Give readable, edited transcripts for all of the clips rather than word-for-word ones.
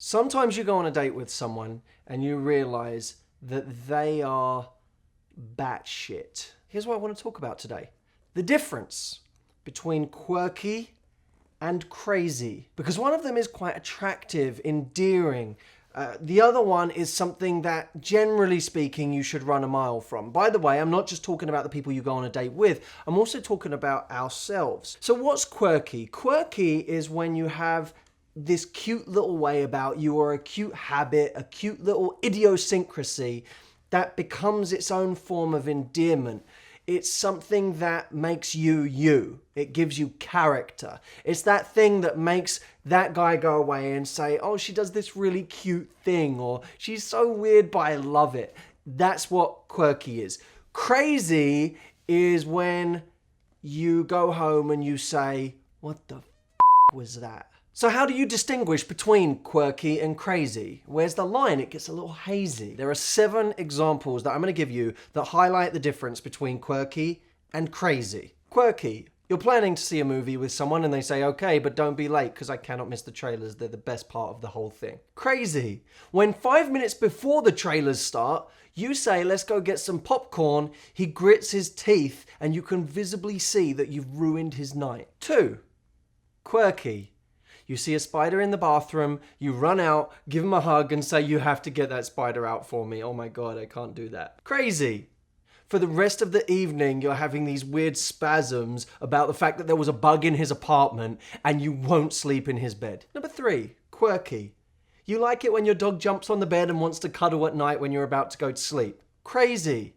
Sometimes you go on a date with someone and you realize that they are batshit. Here's what I want to talk about today. The difference between quirky and crazy. Because one of them is quite attractive, endearing. The other one is something that, generally speaking, you should run a mile from. By the way, I'm not just talking about the people you go on a date with. I'm also talking about ourselves. So what's quirky? Quirky is when you have this cute little way about you, or a cute habit, a cute little idiosyncrasy that becomes its own form of endearment. It's something that makes you you. It gives you character. It's that thing that makes that guy go away and say, oh, she does this really cute thing, or she's so weird but I love it. That's what quirky is. Crazy is when you go home and you say, what the was that? So how do you distinguish between quirky and crazy? Where's the line? It gets a little hazy. There are 7 examples that I'm going to give you that highlight the difference between quirky and crazy. Quirky. You're planning to see a movie with someone and they say, okay, but don't be late because I cannot miss the trailers. They're the best part of the whole thing. Crazy. When 5 minutes before the trailers start, you say, let's go get some popcorn. He grits his teeth and you can visibly see that you've ruined his night. 2. Quirky. You see a spider in the bathroom, you run out, give him a hug and say, you have to get that spider out for me. Oh my God, I can't do that. Crazy. For the rest of the evening, you're having these weird spasms about the fact that there was a bug in his apartment and you won't sleep in his bed. Number 3, quirky. You like it when your dog jumps on the bed and wants to cuddle at night when you're about to go to sleep. Crazy.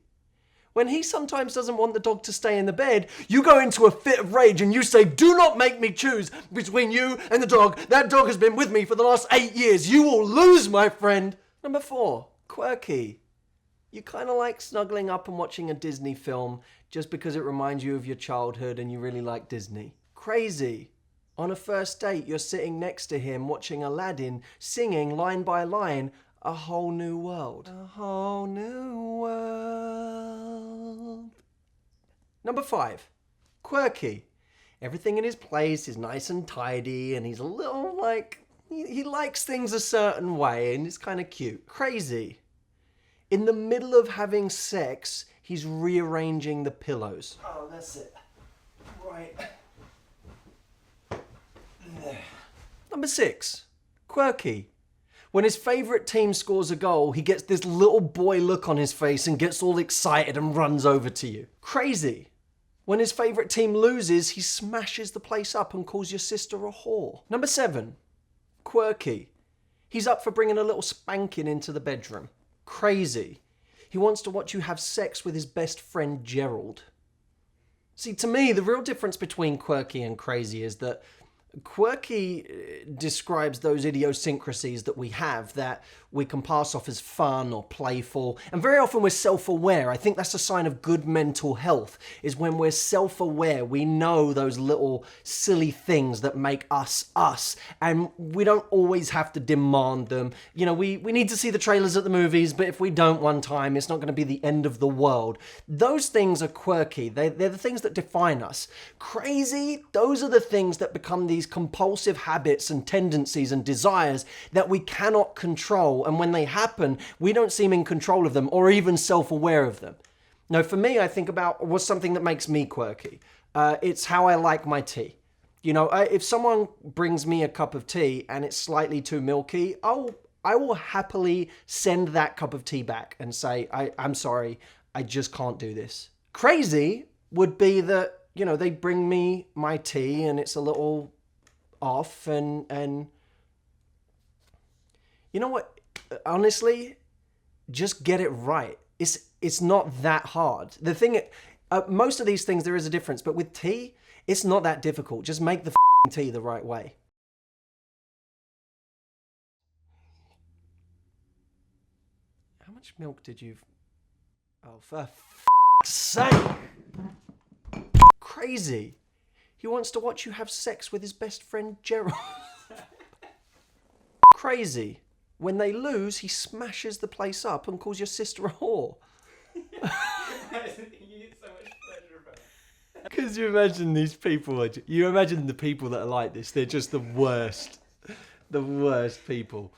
When he sometimes doesn't want the dog to stay in the bed, you go into a fit of rage and you say, do not make me choose between you and the dog. That dog has been with me for the last 8 years. You will lose, my friend. Number 4, quirky. You kind of like snuggling up and watching a Disney film just because it reminds you of your childhood and you really like Disney. Crazy. On a first date, you're sitting next to him watching Aladdin, singing line by line, A Whole New World. A whole new world. Number 5, quirky. Everything in his place is nice and tidy and he's a little like, he likes things a certain way and it's kind of cute. Crazy. In the middle of having sex, he's rearranging the pillows. Oh, that's it. Right. There. Number 6, quirky. When his favourite team scores a goal, he gets this little boy look on his face and gets all excited and runs over to you. Crazy. When his favourite team loses, he smashes the place up and calls your sister a whore. Number 7, quirky. He's up for bringing a little spanking into the bedroom. Crazy. He wants to watch you have sex with his best friend Gerald. See, to me, the real difference between quirky and crazy is that quirky describes those idiosyncrasies that we have that we can pass off as fun or playful, and very often we're self-aware. I think that's a sign of good mental health, is when we're self-aware, we know those little silly things that make us us, and we don't always have to demand them. You know, we need to see the trailers at the movies, but if we don't one time, it's not going to be the end of the world. Those things are quirky. They're the things that define us. Crazy, those are the things that become these compulsive habits and tendencies and desires that we cannot control, and when they happen, we don't seem in control of them or even self-aware of them. Now, for me, I think about what's something that makes me quirky. It's how I like my tea. You know, if someone brings me a cup of tea and it's slightly too milky, I will happily send that cup of tea back and say, I'm sorry, I just can't do this. Crazy would be that, you know, they bring me my tea and it's a little off and you know what? Honestly, just get it right. It's not that hard. The thing, most of these things there is a difference, but with tea, it's not that difficult. Just make the tea the right way. How much milk did you? Oh, for sake! Crazy. He wants to watch you have sex with his best friend Gerald. Crazy. When they lose, he smashes the place up and calls your sister a whore. You get so much pleasure from it. Because you imagine these people, you imagine the people that are like this, they're just the worst people.